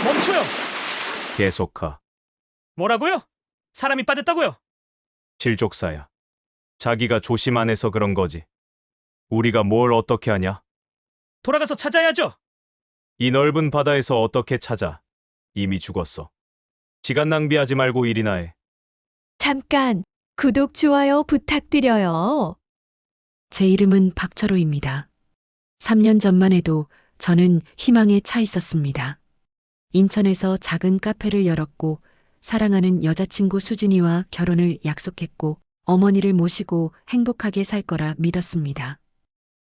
멈춰요! 계속하. 뭐라고요? 사람이 빠졌다고요? 실족사야. 자기가 조심 안 해서 그런 거지. 우리가 뭘 어떻게 하냐? 돌아가서 찾아야죠. 이 넓은 바다에서 어떻게 찾아? 이미 죽었어. 시간 낭비하지 말고 일이나 해. 잠깐 구독, 좋아요 부탁드려요. 제 이름은 박철호입니다. 3년 전만 해도 저는 희망에 차 있었습니다. 인천에서 작은 카페를 열었고 사랑하는 여자친구 수진이와 결혼을 약속했고 어머니를 모시고 행복하게 살 거라 믿었습니다.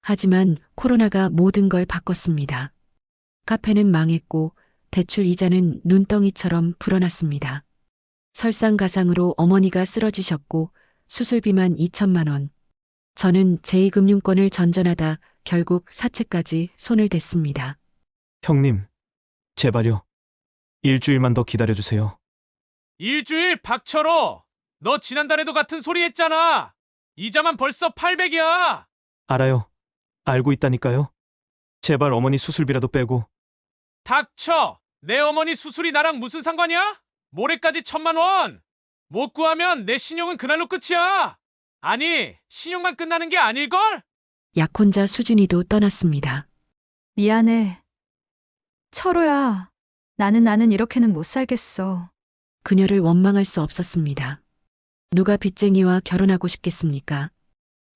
하지만 코로나가 모든 걸 바꿨습니다. 카페는 망했고 대출 이자는 눈덩이처럼 불어났습니다. 설상가상으로 어머니가 쓰러지셨고 수술비만 2천만 원. 저는 제2금융권을 전전하다 결국 사채까지 손을 댔습니다. 형님, 제발요. 일주일만 더 기다려주세요. 일주일 박철호! 너 지난달에도 같은 소리 했잖아! 이자만 벌써 800이야! 알아요. 알고 있다니까요. 제발 어머니 수술비라도 빼고. 닥쳐! 내 어머니 수술이 나랑 무슨 상관이야? 모레까지 1,000만 원! 못 구하면 내 신용은 그날로 끝이야! 아니, 신용만 끝나는 게 아닐걸? 약혼자 수진이도 떠났습니다. 미안해. 철호야, 나는 이렇게는 못 살겠어. 그녀를 원망할 수 없었습니다. 누가 빚쟁이와 결혼하고 싶겠습니까?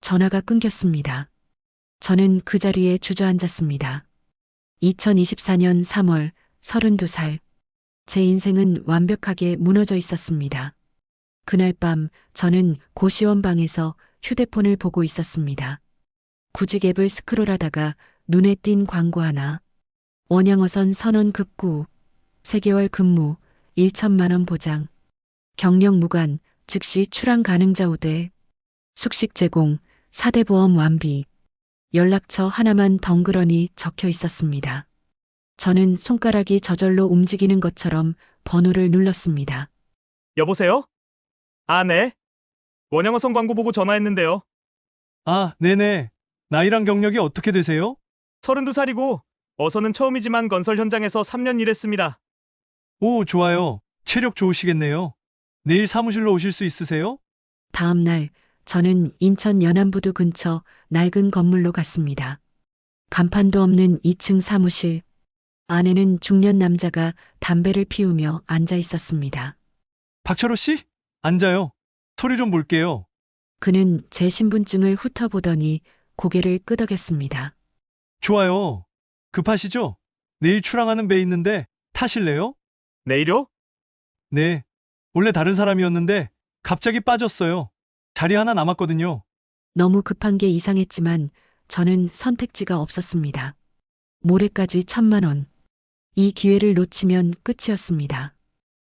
전화가 끊겼습니다. 저는 그 자리에 주저앉았습니다. 2024년 3월 32살. 제 인생은 완벽하게 무너져 있었습니다. 그날 밤 저는 고시원 방에서 휴대폰을 보고 있었습니다. 구직 앱을 스크롤하다가 눈에 띈 광고 하나. 원양어선 선원 급구. 3개월 근무 1천만 원 보장. 경력 무관 즉시 출항 가능자 우대. 숙식 제공 4대 보험 완비. 연락처 하나만 덩그러니 적혀 있었습니다. 저는 손가락이 저절로 움직이는 것처럼 번호를 눌렀습니다. 여보세요? 아, 네. 원영어선 광고 보고 전화했는데요. 아, 네네. 나이랑 경력이 어떻게 되세요? 32살이고 어선은 처음이지만 건설 현장에서 3년 일했습니다. 오, 좋아요. 체력 좋으시겠네요. 내일 사무실로 오실 수 있으세요? 다음 날 저는 인천 연안부두 근처 낡은 건물로 갔습니다. 간판도 없는 2층 사무실. 안에는 중년 남자가 담배를 피우며 앉아 있었습니다. 박철호 씨? 앉아요. 서류 좀 볼게요. 그는 제 신분증을 훑어보더니 고개를 끄덕였습니다. 좋아요. 급하시죠? 내일 출항하는 배 있는데 타실래요? 내일요? 네. 원래 다른 사람이었는데 갑자기 빠졌어요. 자리 하나 남았거든요. 너무 급한 게 이상했지만 저는 선택지가 없었습니다. 모레까지 1,000만 원. 이 기회를 놓치면 끝이었습니다.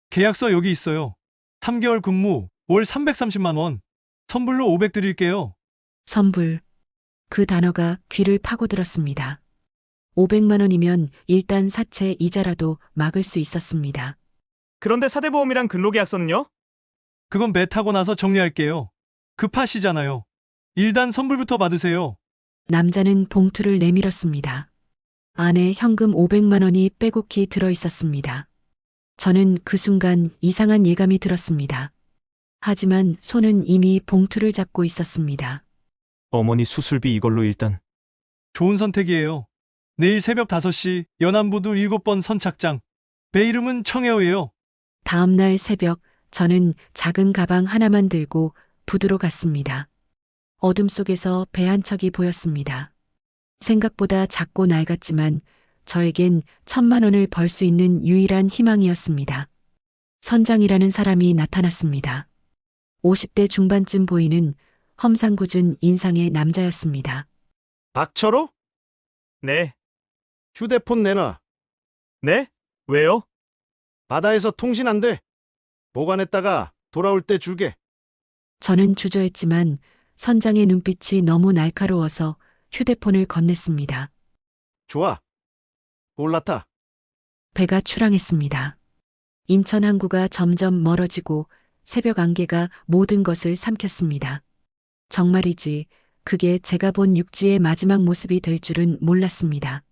계약서 여기 있어요. 3개월 근무, 월 330만 원. 선불로 500 드릴게요. 선불. 그 단어가 귀를 파고들었습니다. 500만 원이면 일단 사채 이자라도 막을 수 있었습니다. 그런데 사대보험이랑 근로계약서는요? 그건 배 타고 나서 정리할게요. 급하시잖아요. 일단 선불부터 받으세요. 남자는 봉투를 내밀었습니다. 안에 현금 500만 원이 빼곡히 들어 있었습니다. 저는 그 순간 이상한 예감이 들었습니다. 하지만 손은 이미 봉투를 잡고 있었습니다. 어머니 수술비 이걸로 일단. 좋은 선택이에요. 내일 새벽 5시 연안부두 7번 선착장. 배 이름은 청해호예요. 다음 날 새벽 저는 작은 가방 하나만 들고 부두로 갔습니다. 어둠 속에서 배 한 척이 보였습니다. 생각보다 작고 낡았지만 저에겐 1,000만 원을 벌 수 있는 유일한 희망이었습니다. 선장이라는 사람이 나타났습니다. 50대 중반쯤 보이는 험상궂은 인상의 남자였습니다. 박철호? 네. 휴대폰 내놔. 네? 왜요? 바다에서 통신 안 돼. 보관했다가 돌아올 때 줄게. 저는 주저했지만 선장의 눈빛이 너무 날카로워서 휴대폰을 건넸습니다. 좋아. 올라타. 배가 출항했습니다. 인천 항구가 점점 멀어지고 새벽 안개가 모든 것을 삼켰습니다. 정말이지 그게 제가 본 육지의 마지막 모습이 될 줄은 몰랐습니다.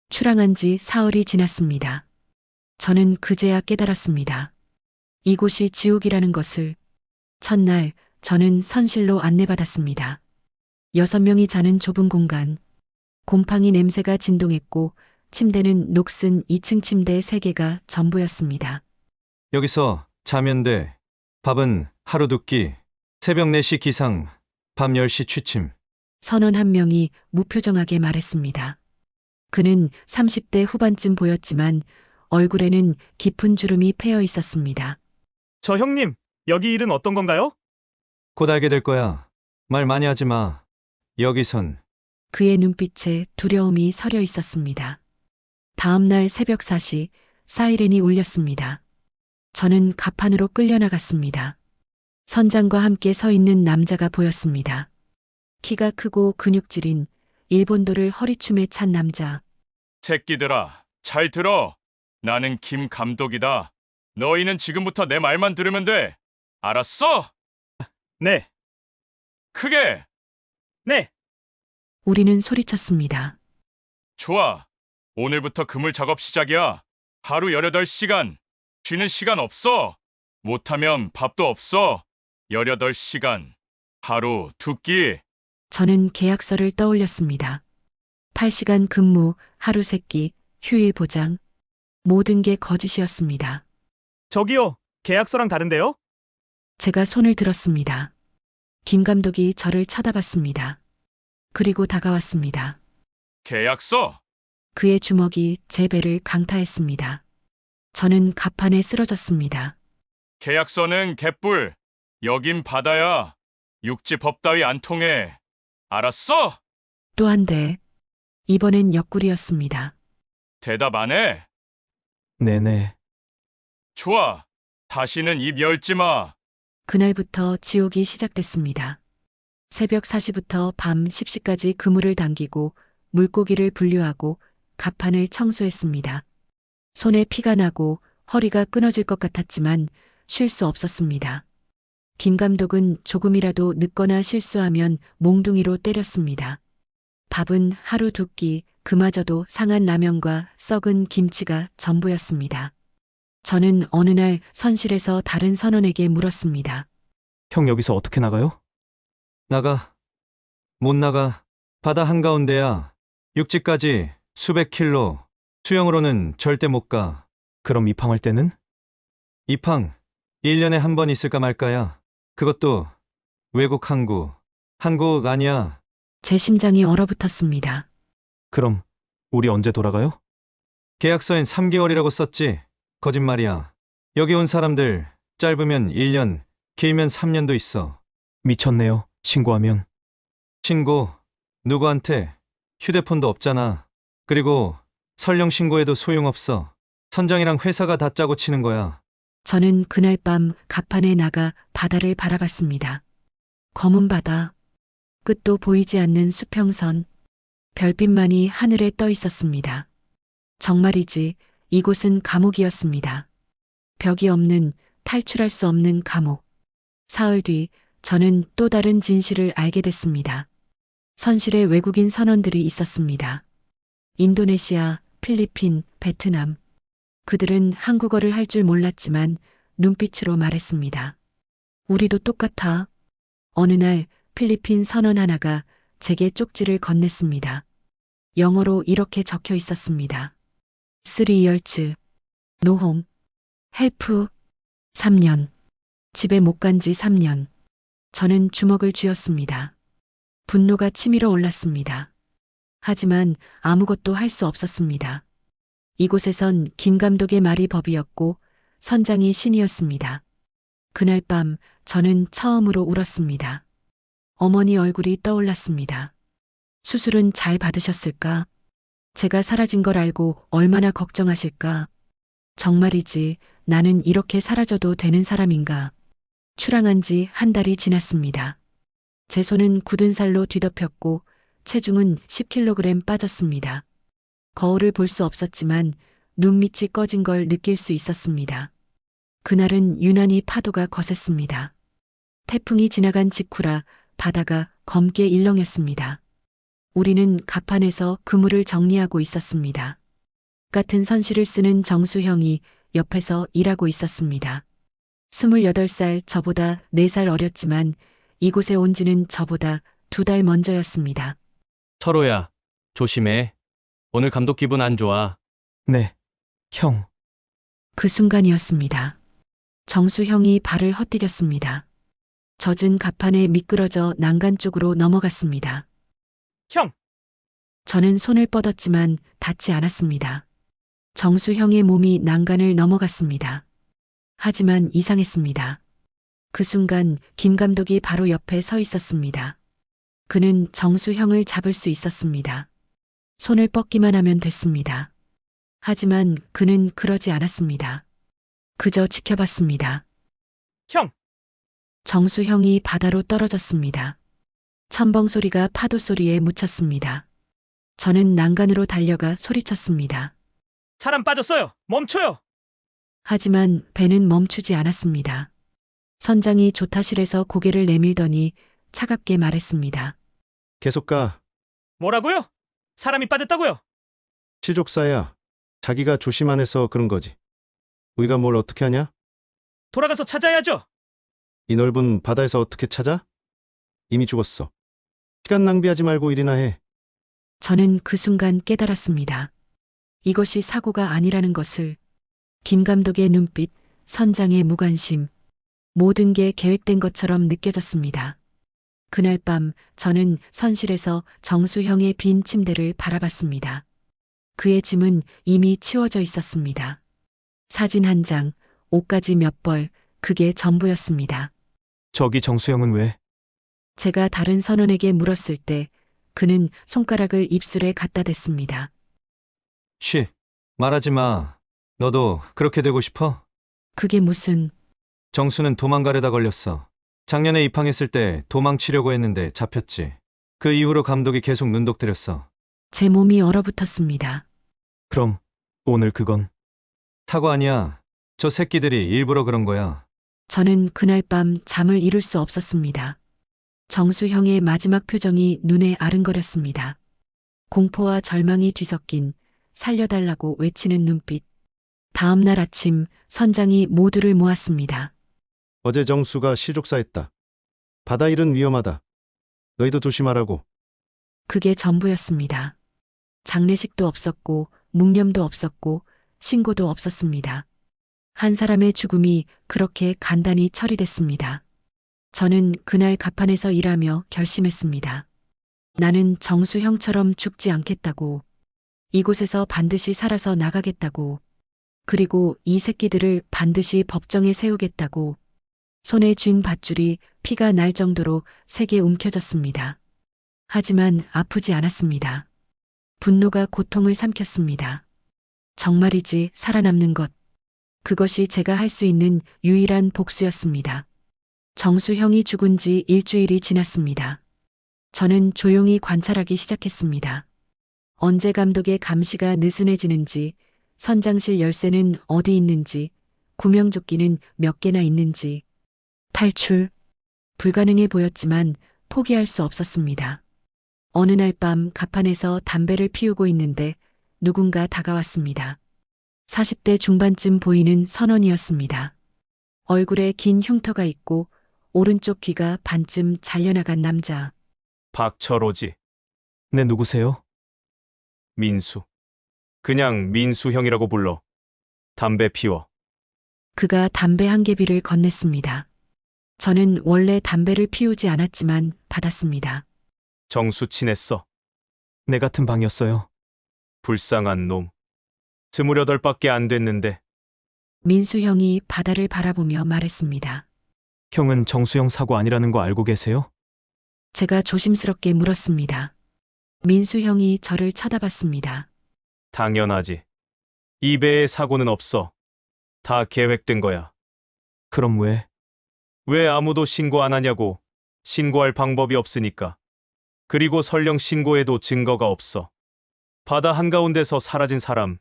출항한 지 사흘이 지났습니다. 저는 그제야 깨달았습니다. 이곳이 지옥이라는 것을. 첫날, 저는 선실로 안내받았습니다. 6명이 자는 좁은 공간. 곰팡이 냄새가 진동했고, 침대는 녹슨 2층 침대 3개가 전부였습니다. 여기서 자면 돼. 밥은 하루 두 끼. 새벽 4시 기상, 밤 10시 취침. 선원 한 명이 무표정하게 말했습니다. 그는 30대 후반쯤 보였지만 얼굴에는 깊은 주름이 패여 있었습니다. 저 형님, 여기 일은 어떤 건가요? 곧 알게 될 거야. 말 많이 하지 마. 여기선 그의 눈빛에 두려움이 서려 있었습니다. 다음 날 새벽 4시 사이렌이 울렸습니다. 저는 갑판으로 끌려나갔습니다. 선장과 함께 서 있는 남자가 보였습니다. 키가 크고 근육질인 일본도를 허리춤에 찬 남자. 새끼들아, 잘 들어. 나는 김 감독이다. 너희는 지금부터 내 말만 들으면 돼. 알았어? 네, 크게. 네. 우리는 소리쳤습니다. 좋아. 오늘부터 그물 작업 시작이야. 하루 18시간. 쉬는 시간 없어. 못하면 밥도 없어. 18시간. 하루 2끼. 저는 계약서를 떠올렸습니다. 8시간 근무, 하루 3끼, 휴일 보장. 모든 게 거짓이었습니다. 저기요, 계약서랑 다른데요? 제가 손을 들었습니다. 김 감독이 저를 쳐다봤습니다. 그리고 다가왔습니다. 계약서? 그의 주먹이 제 배를 강타했습니다. 저는 갑판에 쓰러졌습니다. 계약서는 개뿔. 여긴 바다야. 육지 법 따위 안 통해. 알았어? 또 한 대. 이번엔 옆구리였습니다. 대답 안 해? 네네. 좋아. 다시는 입 열지 마. 그날부터 지옥이 시작됐습니다. 새벽 4시부터 밤 10시까지 그물을 당기고 물고기를 분류하고 갑판을 청소했습니다. 손에 피가 나고 허리가 끊어질 것 같았지만 쉴 수 없었습니다. 김 감독은 조금이라도 늦거나 실수하면 몽둥이로 때렸습니다. 밥은 하루 2끼, 그마저도 상한 라면과 썩은 김치가 전부였습니다. 저는 어느 날 선실에서 다른 선원에게 물었습니다. 형 여기서 어떻게 나가요? 나가. 못 나가. 바다 한가운데야. 육지까지 수백 킬로. 수영으로는 절대 못 가. 그럼 입항할 때는? 입항 1년에 한 번 있을까 말까야. 그것도 외국 항구. 한국 아니야. 제 심장이 얼어붙었습니다. 그럼 우리 언제 돌아가요? 계약서엔 3개월이라고 썼지. 거짓말이야. 여기 온 사람들 짧으면 1년, 길면 3년도 있어. 미쳤네요. 신고하면. 신고? 누구한테? 휴대폰도 없잖아. 그리고 설령 신고해도 소용없어. 선장이랑 회사가 다 짜고 치는 거야. 저는 그날 밤 갑판에 나가 바다를 바라봤습니다. 검은 바다, 끝도 보이지 않는 수평선, 별빛만이 하늘에 떠 있었습니다. 정말이지 이곳은 감옥이었습니다. 벽이 없는, 탈출할 수 없는 감옥. 사흘 뒤 저는 또 다른 진실을 알게 됐습니다. 선실에 외국인 선원들이 있었습니다. 인도네시아, 필리핀, 베트남. 그들은 한국어를 할 줄 몰랐지만 눈빛으로 말했습니다. 우리도 똑같아. 어느 날 필리핀 선원 하나가 제게 쪽지를 건넸습니다. 영어로 이렇게 적혀 있었습니다. 3years. No home. help. 3년. 집에 못 간 지 3년. 저는 주먹을 쥐었습니다. 분노가 치밀어 올랐습니다. 하지만 아무것도 할 수 없었습니다. 이곳에선 김 감독의 말이 법이었고 선장이 신이었습니다. 그날 밤 저는 처음으로 울었습니다. 어머니 얼굴이 떠올랐습니다. 수술은 잘 받으셨을까? 제가 사라진 걸 알고 얼마나 걱정하실까? 정말이지 나는 이렇게 사라져도 되는 사람인가? 출항한 지 한 달이 지났습니다. 제 손은 굳은 살로 뒤덮였고 체중은 10kg 빠졌습니다. 거울을 볼 수 없었지만 눈밑이 꺼진 걸 느낄 수 있었습니다. 그날은 유난히 파도가 거셌습니다. 태풍이 지나간 직후라 바다가 검게 일렁였습니다. 우리는 갑판에서 그물을 정리하고 있었습니다. 같은 선실을 쓰는 정수형이 옆에서 일하고 있었습니다. 28살 저보다 4살 어렸지만 이곳에 온 지는 저보다 2달 먼저였습니다. 철호야, 조심해. 오늘 감독 기분 안 좋아. 네, 형. 그 순간이었습니다. 정수형이 발을 헛디뎠습니다. 젖은 갑판에 미끄러져 난간 쪽으로 넘어갔습니다. 형! 저는 손을 뻗었지만 닿지 않았습니다. 정수형의 몸이 난간을 넘어갔습니다. 하지만 이상했습니다. 그 순간 김 감독이 바로 옆에 서 있었습니다. 그는 정수형을 잡을 수 있었습니다. 손을 뻗기만 하면 됐습니다. 하지만 그는 그러지 않았습니다. 그저 지켜봤습니다. 형! 정수형이 바다로 떨어졌습니다. 첨벙 소리가 파도 소리에 묻혔습니다. 저는 난간으로 달려가 소리쳤습니다. 사람 빠졌어요! 멈춰요! 하지만 배는 멈추지 않았습니다. 선장이 조타실에서 고개를 내밀더니 차갑게 말했습니다. 계속 가. 뭐라고요? 사람이 빠졌다고요? 실족사야. 자기가 조심 안 해서 그런 거지. 우리가 뭘 어떻게 하냐? 돌아가서 찾아야죠! 이 넓은 바다에서 어떻게 찾아? 이미 죽었어. 시간 낭비하지 말고 일이나 해. 저는 그 순간 깨달았습니다. 이것이 사고가 아니라는 것을. 김 감독의 눈빛, 선장의 무관심, 모든 게 계획된 것처럼 느껴졌습니다. 그날 밤 저는 선실에서 정수형의 빈 침대를 바라봤습니다. 그의 짐은 이미 치워져 있었습니다. 사진 한 장, 옷가지 몇 벌, 그게 전부였습니다. 저기 정수형은 왜? 제가 다른 선원에게 물었을 때 그는 손가락을 입술에 갖다 댔습니다. 쉬. 말하지 마. 너도 그렇게 되고 싶어? 그게 무슨... 정수는 도망가려다 걸렸어. 작년에 입항했을 때 도망치려고 했는데 잡혔지. 그 이후로 감독이 계속 눈독 들였어. 제 몸이 얼어붙었습니다. 그럼 오늘 그건 사고 아니야. 저 새끼들이 일부러 그런 거야. 저는 그날 밤 잠을 이룰 수 없었습니다. 정수형의 마지막 표정이 눈에 아른거렸습니다. 공포와 절망이 뒤섞인 살려달라고 외치는 눈빛. 다음 날 아침 선장이 모두를 모았습니다. 어제 정수가 실족사했다. 바다 일은 위험하다. 너희도 조심하라고. 그게 전부였습니다. 장례식도 없었고 묵념도 없었고 신고도 없었습니다. 한 사람의 죽음이 그렇게 간단히 처리됐습니다. 저는 그날 갑판에서 일하며 결심했습니다. 나는 정수형처럼 죽지 않겠다고. 이곳에서 반드시 살아서 나가겠다고. 그리고 이 새끼들을 반드시 법정에 세우겠다고. 손에 쥔 밧줄이 피가 날 정도로 세게 움켜졌습니다. 하지만 아프지 않았습니다. 분노가 고통을 삼켰습니다. 정말이지 살아남는 것. 그것이 제가 할 수 있는 유일한 복수였습니다. 정수형이 죽은 지 일주일이 지났습니다. 저는 조용히 관찰하기 시작했습니다. 언제 감독의 감시가 느슨해지는지, 선장실 열쇠는 어디 있는지, 구명조끼는 몇 개나 있는지. 탈출. 불가능해 보였지만 포기할 수 없었습니다. 어느 날 밤 갑판에서 담배를 피우고 있는데 누군가 다가왔습니다. 40대 중반쯤 보이는 선원이었습니다. 얼굴에 긴 흉터가 있고 오른쪽 귀가 반쯤 잘려나간 남자. 박철호지. 네, 누구세요? 민수. 그냥 민수 형이라고 불러. 담배 피워. 그가 담배 한 개비를 건넸습니다. 저는 원래 담배를 피우지 않았지만 받았습니다. 정수 친했어. 내 같은 방이었어요. 불쌍한 놈. 28밖에 안 됐는데. 민수 형이 바다를 바라보며 말했습니다. 형은 정수형 사고 아니라는 거 알고 계세요? 제가 조심스럽게 물었습니다. 민수 형이 저를 쳐다봤습니다. 당연하지. 이 배에 사고는 없어. 다 계획된 거야. 그럼 왜? 왜 아무도 신고 안 하냐고. 신고할 방법이 없으니까. 그리고 설령 신고해도 증거가 없어. 바다 한가운데서 사라진 사람,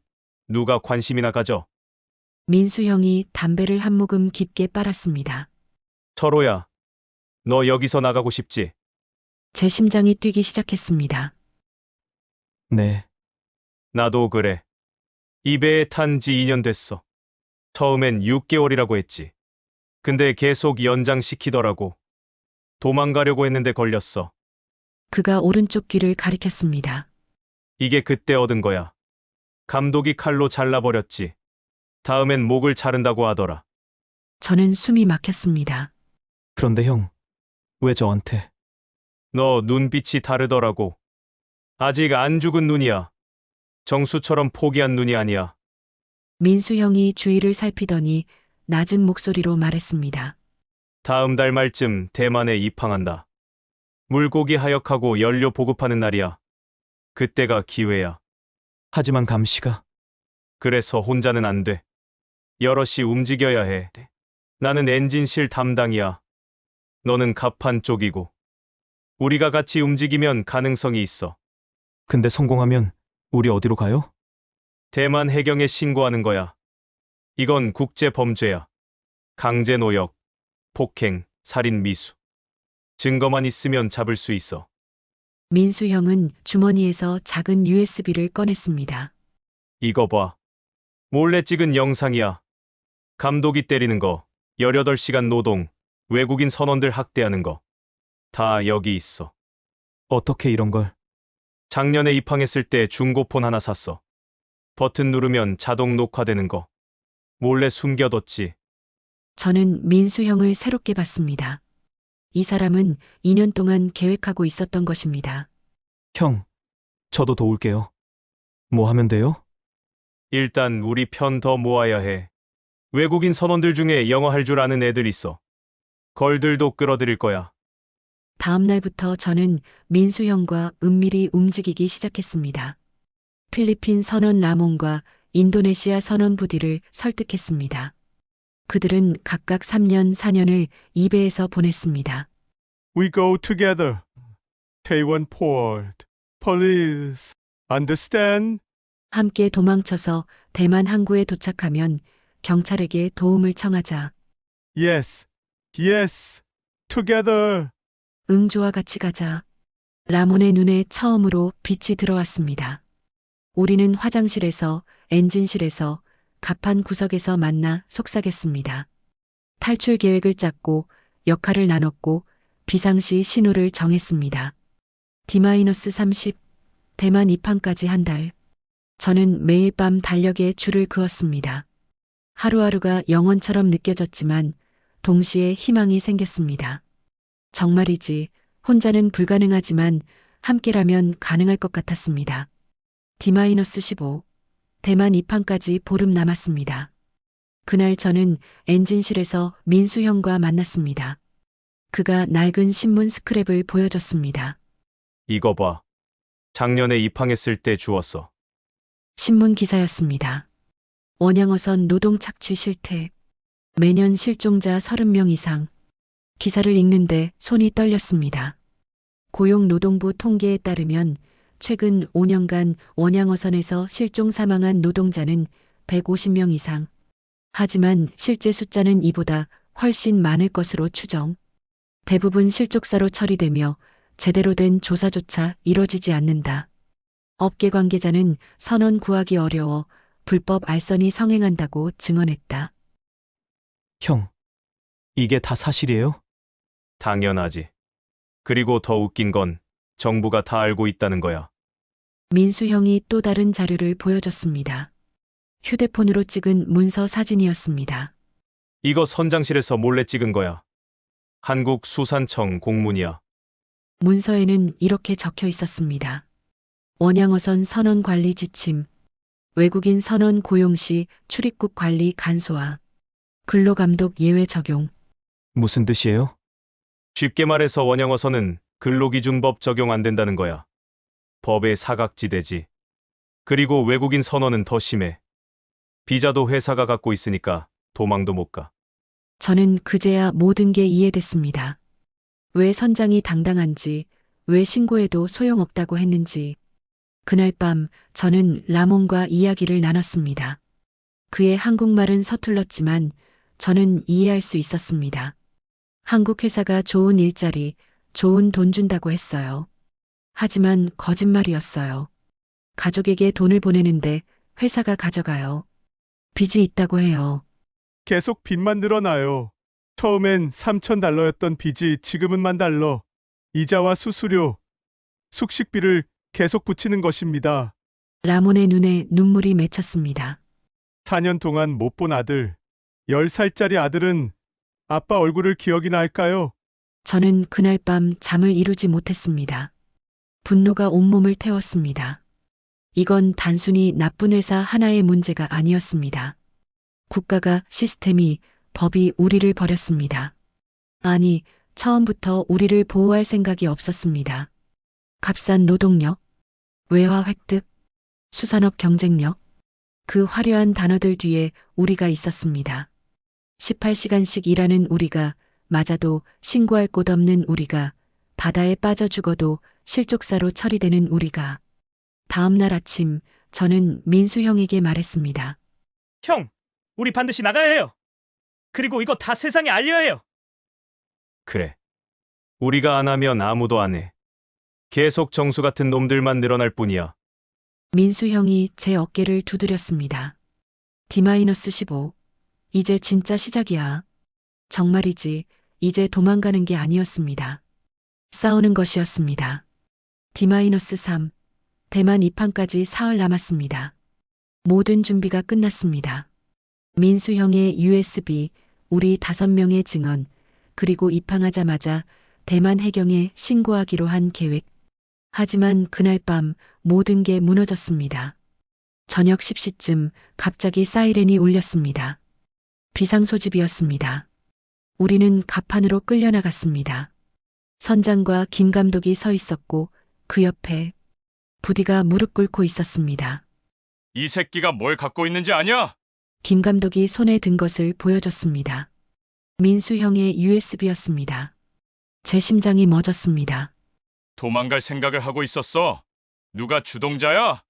누가 관심이나 가져? 민수 형이 담배를 한 모금 깊게 빨았습니다. 철호야, 너 여기서 나가고 싶지? 제 심장이 뛰기 시작했습니다. 네. 나도 그래. 이 배에 탄 지 2년 됐어. 처음엔 6개월이라고 했지. 근데 계속 연장시키더라고. 도망가려고 했는데 걸렸어. 그가 오른쪽 귀를 가리켰습니다. 이게 그때 얻은 거야. 감독이 칼로 잘라버렸지. 다음엔 목을 자른다고 하더라. 저는 숨이 막혔습니다. 그런데 형, 왜 저한테? 너 눈빛이 다르더라고. 아직 안 죽은 눈이야. 정수처럼 포기한 눈이 아니야. 민수 형이 주위를 살피더니 낮은 목소리로 말했습니다. 다음 달 말쯤 대만에 입항한다. 물고기 하역하고 연료 보급하는 날이야. 그때가 기회야. 하지만 감시가 그래서 혼자는 안 돼. 여럿이 움직여야 해. 나는 엔진실 담당이야. 너는 갑판 쪽이고. 우리가 같이 움직이면 가능성이 있어. 근데 성공하면 우리 어디로 가요? 대만 해경에 신고하는 거야. 이건 국제 범죄야. 강제 노역, 폭행, 살인 미수. 증거만 있으면 잡을 수 있어. 민수 형은 주머니에서 작은 USB를 꺼냈습니다. 이거 봐. 몰래 찍은 영상이야. 감독이 때리는 거, 18시간 노동, 외국인 선원들 학대하는 거. 다 여기 있어. 어떻게 이런 걸? 작년에 입항했을 때 중고폰 하나 샀어. 버튼 누르면 자동 녹화되는 거. 몰래 숨겨뒀지. 저는 민수 형을 새롭게 봤습니다. 이 사람은 2년 동안 계획하고 있었던 것입니다. 형, 저도 도울게요. 뭐 하면 돼요? 일단 우리 편 더 모아야 해. 외국인 선원들 중에 영어 할 줄 아는 애들 있어. 걸들도 끌어들일 거야. 다음 날부터 저는 민수 형과 은밀히 움직이기 시작했습니다. 필리핀 선원 라몬과 인도네시아 선원 부디를 설득했습니다. 그들은 각각 3년, 4년을 이 배에서 보냈습니다. We go together. Taiwan Port. Police. Understand? 함께 도망쳐서 대만 항구에 도착하면 경찰에게 도움을 청하자. Yes. Yes. Together. 응조와 같이 가자. 라몬의 눈에 처음으로 빛이 들어왔습니다. 우리는 화장실에서, 엔진실에서, 갑판 구석에서 만나 속삭였습니다. 탈출 계획을 짰고 역할을 나눴고 비상시 신호를 정했습니다. D-30 대만 입항까지 한 달. 저는 매일 밤 달력에 줄을 그었습니다. 하루하루가 영원처럼 느껴졌지만 동시에 희망이 생겼습니다. 정말이지 혼자는 불가능하지만 함께라면 가능할 것 같았습니다. D-15 대만 입항까지 보름 남았습니다. 그날 저는 엔진실에서 민수 형과 만났습니다. 그가 낡은 신문 스크랩을 보여줬습니다. 이거 봐. 작년에 입항했을 때 주웠어. 신문 기사였습니다. 원양어선 노동 착취 실태. 매년 실종자 30명 이상. 기사를 읽는데 손이 떨렸습니다. 고용노동부 통계에 따르면 최근 5년간 원양어선에서 실종 사망한 노동자는 150명 이상. 하지만 실제 숫자는 이보다 훨씬 많을 것으로 추정. 대부분 실족사로 처리되며 제대로 된 조사조차 이뤄지지 않는다. 업계 관계자는 선원 구하기 어려워 불법 알선이 성행한다고 증언했다. 형, 이게 다 사실이에요? 당연하지. 그리고 더 웃긴 건 정부가 다 알고 있다는 거야. 민수 형이 또 다른 자료를 보여줬습니다. 휴대폰으로 찍은 문서 사진이었습니다. 이거 선장실에서 몰래 찍은 거야. 한국 수산청 공문이야. 문서에는 이렇게 적혀 있었습니다. 원양어선 선원 관리 지침, 외국인 선원 고용 시 출입국 관리 간소화, 근로감독 예외 적용. 무슨 뜻이에요? 쉽게 말해서 원양어선은 근로기준법 적용 안 된다는 거야. 법의 사각지대지. 그리고 외국인 선원은 더 심해. 비자도 회사가 갖고 있으니까 도망도 못 가. 저는 그제야 모든 게 이해됐습니다. 왜 선장이 당당한지, 왜 신고해도 소용없다고 했는지. 그날 밤 저는 라몬과 이야기를 나눴습니다. 그의 한국말은 서툴렀지만 저는 이해할 수 있었습니다. 한국 회사가 좋은 일자리, 좋은 돈 준다고 했어요. 하지만 거짓말이었어요. 가족에게 돈을 보내는데 회사가 가져가요. 빚이 있다고 해요. 계속 빚만 늘어나요. 처음엔 3,000달러였던 빚이 지금은 10,000달러. 이자와 수수료, 숙식비를 계속 붙이는 것입니다. 라몬의 눈에 눈물이 맺혔습니다. 4년 동안 못 본 아들, 10살짜리 아들은 아빠 얼굴을 기억이나 할까요? 저는 그날 밤 잠을 이루지 못했습니다. 분노가 온몸을 태웠습니다. 이건 단순히 나쁜 회사 하나의 문제가 아니었습니다. 국가가, 시스템이, 법이 우리를 버렸습니다. 아니, 처음부터 우리를 보호할 생각이 없었습니다. 값싼 노동력, 외화 획득, 수산업 경쟁력, 그 화려한 단어들 뒤에 우리가 있었습니다. 18시간씩 일하는 우리가, 맞아도 신고할 곳 없는 우리가, 바다에 빠져 죽어도 실족사로 처리되는 우리가. 다음 날 아침, 저는 민수 형에게 말했습니다. 형, 우리 반드시 나가야 해요. 그리고 이거 다 세상에 알려야 해요. 그래. 우리가 안 하면 아무도 안 해. 계속 정수 같은 놈들만 늘어날 뿐이야. 민수 형이 제 어깨를 두드렸습니다. D-15. 이제 진짜 시작이야. 정말이지, 이제 도망가는 게 아니었습니다. 싸우는 것이었습니다. D-3. 대만 입항까지 사흘 남았습니다. 모든 준비가 끝났습니다. 민수 형의 USB, 우리 5명의 증언, 그리고 입항하자마자 대만 해경에 신고하기로 한 계획. 하지만 그날 밤 모든 게 무너졌습니다. 저녁 10시쯤 갑자기 사이렌이 울렸습니다. 비상소집이었습니다. 우리는 갑판으로 끌려나갔습니다. 선장과 김 감독이 서 있었고 그 옆에 부디가 무릎 꿇고 있었습니다. 이 새끼가 뭘 갖고 있는지 아냐? 김 감독이 손에 든 것을 보여줬습니다. 민수 형의 USB였습니다. 제 심장이 멎었습니다. 도망갈 생각을 하고 있었어. 누가 주동자야?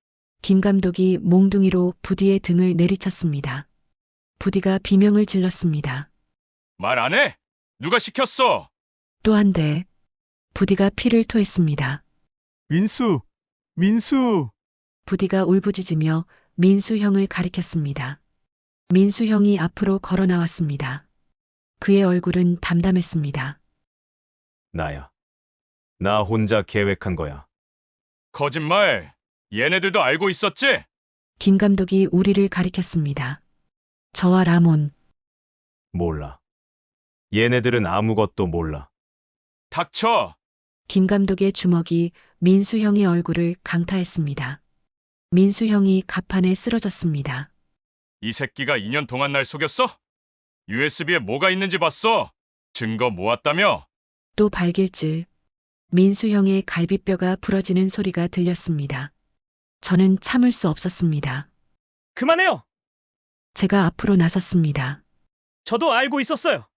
김 감독이 몽둥이로 부디의 등을 내리쳤습니다. 부디가 비명을 질렀습니다. 말 안 해? 누가 시켰어? 또 한 대. 부디가 피를 토했습니다. 민수! 민수! 부디가 울부짖으며 민수 형을 가리켰습니다. 민수 형이 앞으로 걸어 나왔습니다. 그의 얼굴은 담담했습니다. 나야. 나 혼자 계획한 거야. 거짓말. 얘네들도 알고 있었지? 김 감독이 우리를 가리켰습니다. 저와 라몬. 몰라. 얘네들은 아무것도 몰라. 닥쳐. 김 감독의 주먹이 민수 형의 얼굴을 강타했습니다. 민수 형이 갑판에 쓰러졌습니다. 이 새끼가 2년 동안 날 속였어? USB에 뭐가 있는지 봤어? 증거 모았다며? 또 발길질. 민수 형의 갈비뼈가 부러지는 소리가 들렸습니다. 저는 참을 수 없었습니다. 그만해요. 제가 앞으로 나섰습니다. 저도 알고 있었어요.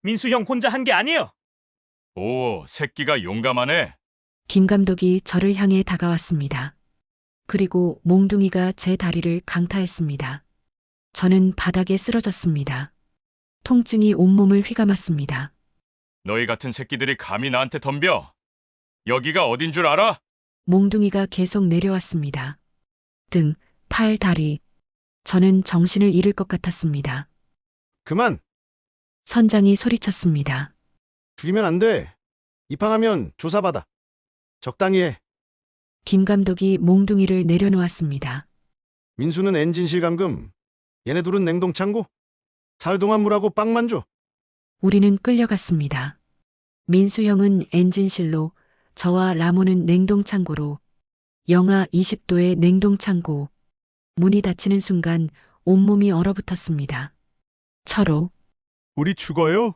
민수 형 혼자 한 게 아니에요. 오, 새끼가 용감하네. 김 감독이 저를 향해 다가왔습니다. 그리고 몽둥이가 제 다리를 강타했습니다. 저는 바닥에 쓰러졌습니다. 통증이 온몸을 휘감았습니다. 너희 같은 새끼들이 감히 나한테 덤벼. 여기가 어딘 줄 알아? 몽둥이가 계속 내려왔습니다. 등, 팔, 다리. 저는 정신을 잃을 것 같았습니다. 그만! 선장이 소리쳤습니다. 죽이면 안 돼. 입항하면 조사받아. 적당히 해. 김 감독이 몽둥이를 내려놓았습니다. 민수는 엔진실 감금. 얘네 둘은 냉동창고. 살동안물하고 빵만 줘. 우리는 끌려갔습니다. 민수 형은 엔진실로, 저와 라모는 냉동창고로. 영하 20도의 냉동창고. 문이 닫히는 순간 온몸이 얼어붙었습니다. 철호. 우리 죽어요?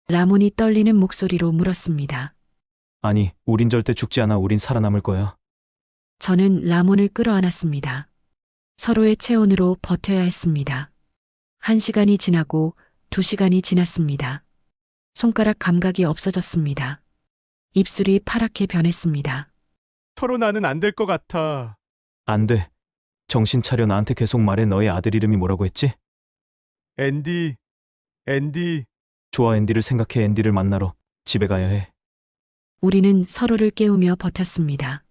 라몬이 떨리는 목소리로 물었습니다. 아니, 우린 절대 죽지 않아. 우린 살아남을 거야. 저는 라몬을 끌어안았습니다. 서로의 체온으로 버텨야 했습니다. 1시간이 지나고 2시간이 지났습니다. 손가락 감각이 없어졌습니다. 입술이 파랗게 변했습니다. 서로 나는 안 될 것 같아. 안 돼. 정신 차려. 나한테 계속 말해. 너의 아들 이름이 뭐라고 했지? 앤디. 좋아, 앤디를 생각해. 앤디를 만나러 집에 가야 해. 우리는 서로를 깨우며 버텼습니다.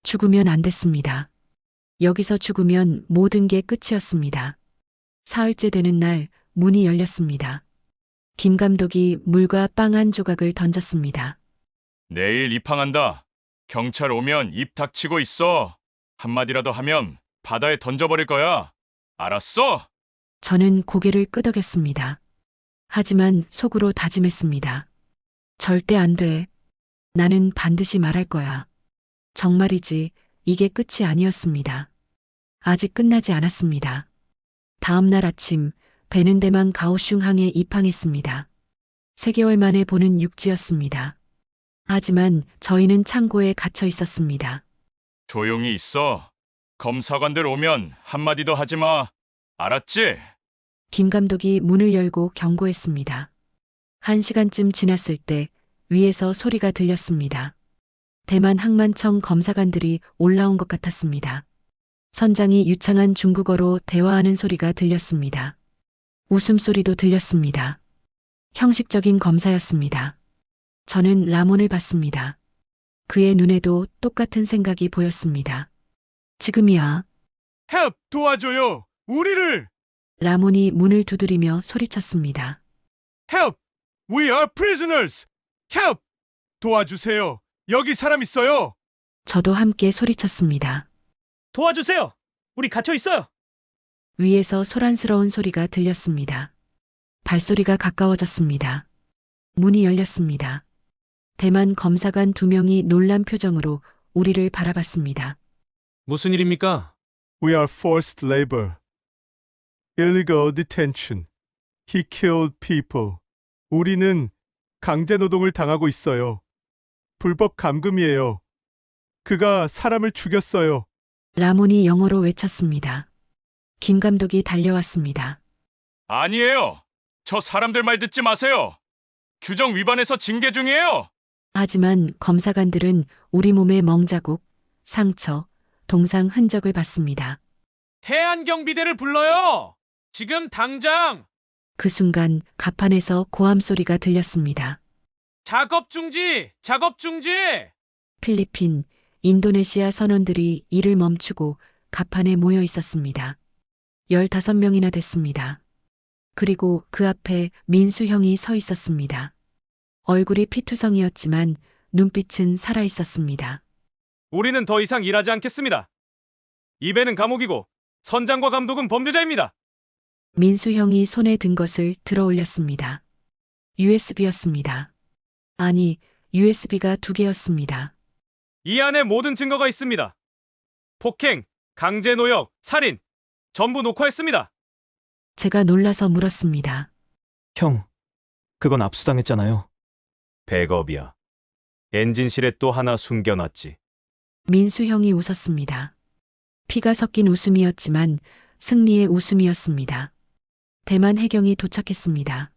죽으면 안 됐습니다. 여기서 죽으면 모든 게 끝이었습니다. 사흘째 되는 날 문이 열렸습니다. 김 감독이 물과 빵 한 조각을 던졌습니다. 내일 입항한다. 경찰 오면 입 닥치고 있어. 한마디라도 하면 바다에 던져버릴 거야. 알았어? 저는 고개를 끄덕였습니다. 하지만 속으로 다짐했습니다. 절대 안 돼. 나는 반드시 말할 거야. 정말이지, 이게 끝이 아니었습니다. 아직 끝나지 않았습니다. 다음 날 아침, 배는 대만 가오슝항에 입항했습니다. 3개월 만에 보는 육지였습니다. 하지만 저희는 창고에 갇혀 있었습니다. 조용히 있어. 검사관들 오면 한마디도 하지 마. 알았지? 김 감독이 문을 열고 경고했습니다. 1시간쯤 지났을 때 위에서 소리가 들렸습니다. 대만 항만청 검사관들이 올라온 것 같았습니다. 선장이 유창한 중국어로 대화하는 소리가 들렸습니다. 웃음소리도 들렸습니다. 형식적인 검사였습니다. 저는 라몬을 봤습니다. 그의 눈에도 똑같은 생각이 보였습니다. 지금이야. 헬프 도와줘요. 우리를. 라몬이 문을 두드리며 소리쳤습니다. 헬프. We are prisoners. 헬프. 도와주세요. 여기 사람 있어요. 저도 함께 소리쳤습니다. 도와주세요. 우리 갇혀 있어요. 위에서 소란스러운 소리가 들렸습니다. 발소리가 가까워졌습니다. 문이 열렸습니다. 대만 검사관 2명이 놀란 표정으로 우리를 바라봤습니다. 무슨 일입니까? We are forced labor. Illegal detention. He killed people. 우리는 강제 노동을 당하고 있어요. 불법 감금이에요. 그가 사람을 죽였어요. 라몬이 영어로 외쳤습니다. 김 감독이 달려왔습니다. 아니에요. 저 사람들 말 듣지 마세요. 규정 위반해서 징계 중이에요. 하지만 검사관들은 우리 몸의 멍자국, 상처, 동상 흔적을 봤습니다. 해안경비대를 불러요. 지금 당장. 그 순간 갑판에서 고함 소리가 들렸습니다. 작업 중지! 작업 중지! 필리핀, 인도네시아 선원들이 일을 멈추고 갑판에 모여 있었습니다. 15명이나 됐습니다. 그리고 그 앞에 민수 형이 서 있었습니다. 얼굴이 피투성이었지만 눈빛은 살아 있었습니다. 우리는 더 이상 일하지 않겠습니다. 이 배는 감옥이고 선장과 감독은 범죄자입니다. 민수 형이 손에 든 것을 들어 올렸습니다. USB였습니다. 아니, USB가 2개였습니다. 이 안에 모든 증거가 있습니다. 폭행, 강제노역, 살인 전부 녹화했습니다. 제가 놀라서 물었습니다. 형, 그건 압수당했잖아요. 백업이야. 엔진실에 또 하나 숨겨놨지. 민수 형이 웃었습니다. 피가 섞인 웃음이었지만 승리의 웃음이었습니다. 대만 해경이 도착했습니다.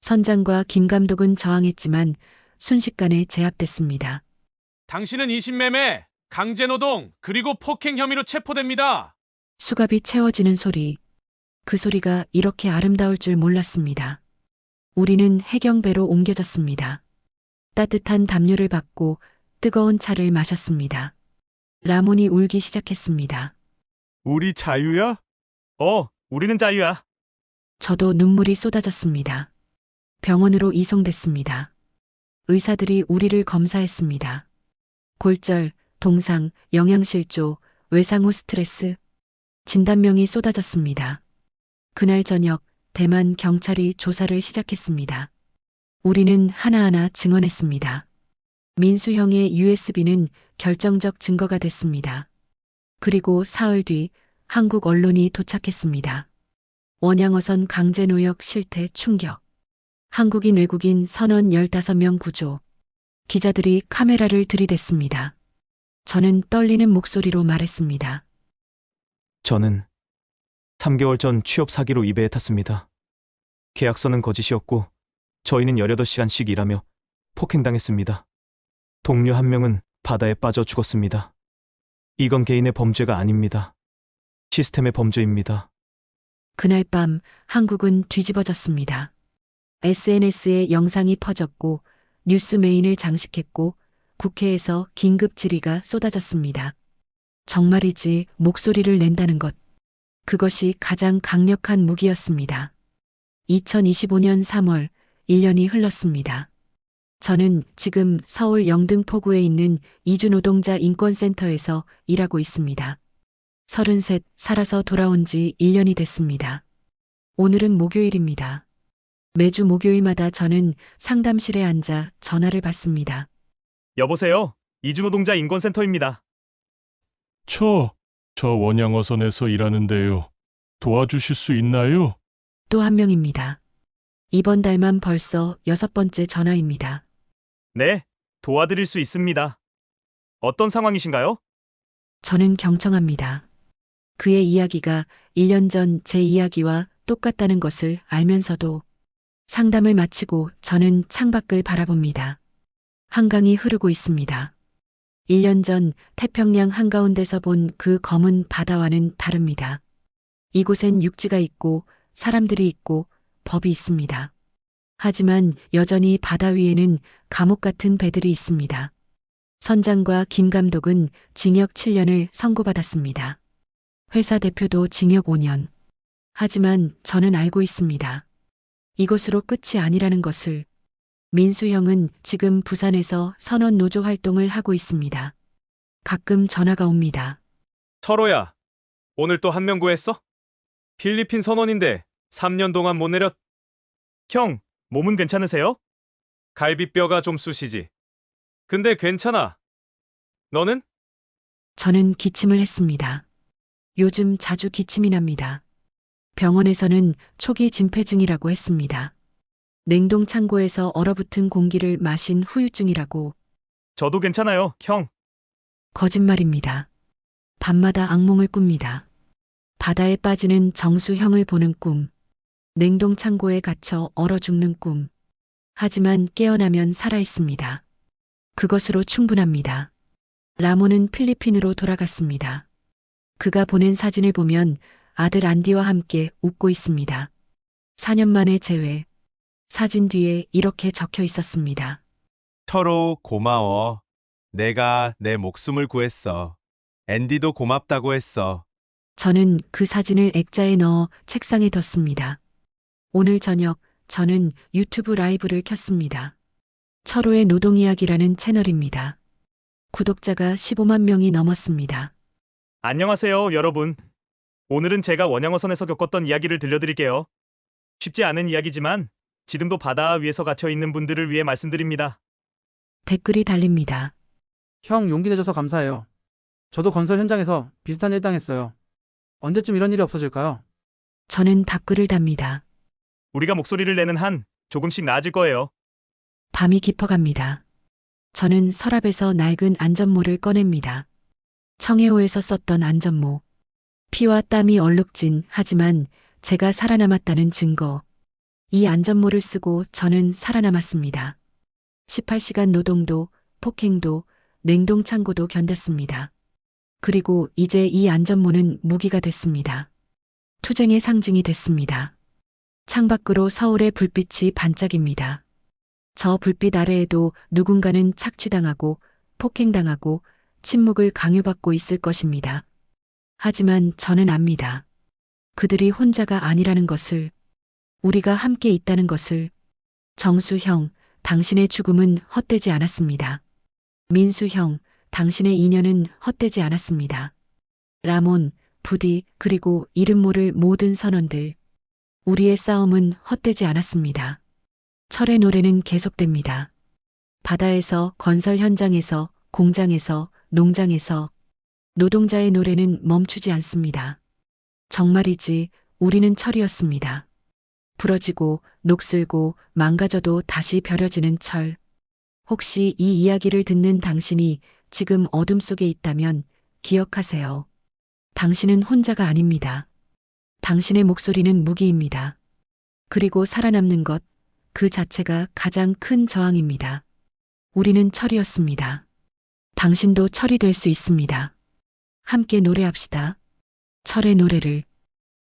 선장과 김 감독은 저항했지만 순식간에 제압됐습니다. 당신은 인신매매, 강제노동, 그리고 폭행 혐의로 체포됩니다. 수갑이 채워지는 소리. 그 소리가 이렇게 아름다울 줄 몰랐습니다. 우리는 해경배로 옮겨졌습니다. 따뜻한 담요를 받고 뜨거운 차를 마셨습니다. 라몬이 울기 시작했습니다. 우리 자유야? 우리는 자유야. 저도 눈물이 쏟아졌습니다. 병원으로 이송됐습니다. 의사들이 우리를 검사했습니다. 골절, 동상, 영양실조, 외상 후 스트레스. 진단명이 쏟아졌습니다. 그날 저녁 대만 경찰이 조사를 시작했습니다. 우리는 하나하나 증언했습니다. 민수 형의 USB는 결정적 증거가 됐습니다. 그리고 사흘 뒤 한국 언론이 도착했습니다. 원양어선 강제노역 실태 충격. 한국인 외국인 선원 15명 구조. 기자들이 카메라를 들이댔습니다. 저는 떨리는 목소리로 말했습니다. 저는 3개월 전 취업 사기로 이 배에 탔습니다. 계약서는 거짓이었고 저희는 18시간씩 일하며 폭행당했습니다. 동료 1명은 바다에 빠져 죽었습니다. 이건 개인의 범죄가 아닙니다. 시스템의 범죄입니다. 그날 밤 한국은 뒤집어졌습니다. SNS에 영상이 퍼졌고 뉴스 메인을 장식했고 국회에서 긴급 질의가 쏟아졌습니다. 정말이지 목소리를 낸다는 것. 그것이 가장 강력한 무기였습니다. 2025년 3월 1년이 흘렀습니다. 저는 지금 서울 영등포구에 있는 이주노동자 인권센터에서 일하고 있습니다. 33 살아서 돌아온 지 1년이 됐습니다. 오늘은 목요일입니다. 매주 목요일마다 저는 상담실에 앉아 전화를 받습니다. 여보세요. 이주노동자 인권센터입니다. 저 원양어선에서 일하는데요. 도와주실 수 있나요? 또 한 명입니다. 이번 달만 벌써 6번째 전화입니다. 네, 도와드릴 수 있습니다. 어떤 상황이신가요? 저는 경청합니다. 그의 이야기가 1년 전 제 이야기와 똑같다는 것을 알면서도 상담을 마치고 저는 창밖을 바라봅니다. 한강이 흐르고 있습니다. 1년 전 태평양 한가운데서 본 그 검은 바다와는 다릅니다. 이곳엔 육지가 있고 사람들이 있고 법이 있습니다. 하지만 여전히 바다 위에는 감옥 같은 배들이 있습니다. 선장과 김 감독은 징역 7년을 선고받았습니다. 회사 대표도 징역 5년. 하지만 저는 알고 있습니다. 이것으로 끝이 아니라는 것을. 민수 형은 지금 부산에서 선원 노조 활동을 하고 있습니다. 가끔 전화가 옵니다. 철호야, 오늘 또 한 명 구했어? 필리핀 선원인데 3년 동안 못 내렸. 형, 몸은 괜찮으세요? 갈비뼈가 좀 쑤시지. 근데 괜찮아. 너는? 저는 기침을 했습니다. 요즘 자주 기침이 납니다. 병원에서는 초기 진폐증이라고 했습니다. 냉동 창고에서 얼어붙은 공기를 마신 후유증이라고. 저도 괜찮아요, 형. 거짓말입니다. 밤마다 악몽을 꿉니다. 바다에 빠지는 정수형을 보는 꿈. 냉동 창고에 갇혀 얼어 죽는 꿈. 하지만 깨어나면 살아있습니다. 그것으로 충분합니다. 라몬은 필리핀으로 돌아갔습니다. 그가 보낸 사진을 보면 아들 안디와 함께 웃고 있습니다. 4년 만에 재회. 사진 뒤에 이렇게 적혀 있었습니다. 철호 고마워. 내가 내 목숨을 구했어. 앤디도 고맙다고 했어. 저는 그 사진을 액자에 넣어 책상에 뒀습니다. 오늘 저녁 저는 유튜브 라이브를 켰습니다. 철호의 노동이야기라는 채널입니다. 구독자가 15만 명이 넘었습니다. 안녕하세요, 여러분. 오늘은 제가 원양어선에서 겪었던 이야기를 들려드릴게요. 쉽지 않은 이야기지만 지금도 바다 위에서 갇혀 있는 분들을 위해 말씀드립니다. 댓글이 달립니다. 형 용기 내줘서 감사해요. 저도 건설 현장에서 비슷한 일 당했어요. 언제쯤 이런 일이 없어질까요? 저는 답글을 답니다. 우리가 목소리를 내는 한 조금씩 나아질 거예요. 밤이 깊어갑니다. 저는 서랍에서 낡은 안전모를 꺼냅니다. 청해호에서 썼던 안전모. 피와 땀이 얼룩진 하지만 제가 살아남았다는 증거. 이 안전모를 쓰고 저는 살아남았습니다. 18시간 노동도 폭행도 냉동 창고도 견뎠습니다. 그리고 이제 이 안전모는 무기가 됐습니다. 투쟁의 상징이 됐습니다. 창밖으로 서울의 불빛이 반짝입니다. 저 불빛 아래에도 누군가는 착취당하고 폭행당하고 침묵을 강요받고 있을 것입니다. 하지만 저는 압니다. 그들이 혼자가 아니라는 것을, 우리가 함께 있다는 것을. 정수 형, 당신의 죽음은 헛되지 않았습니다. 민수 형, 당신의 인연은 헛되지 않았습니다. 라몬, 부디, 그리고 이름 모를 모든 선원들. 우리의 싸움은 헛되지 않았습니다. 철의 노래는 계속됩니다. 바다에서, 건설 현장에서, 공장에서, 농장에서 노동자의 노래는 멈추지 않습니다. 정말이지 우리는 철이었습니다. 부러지고 녹슬고 망가져도 다시 벼려지는 철. 혹시 이 이야기를 듣는 당신이 지금 어둠 속에 있다면 기억하세요. 당신은 혼자가 아닙니다. 당신의 목소리는 무기입니다. 그리고 살아남는 것, 그 자체가 가장 큰 저항입니다. 우리는 철이었습니다. 당신도 철이 될 수 있습니다. 함께 노래합시다. 철의 노래를.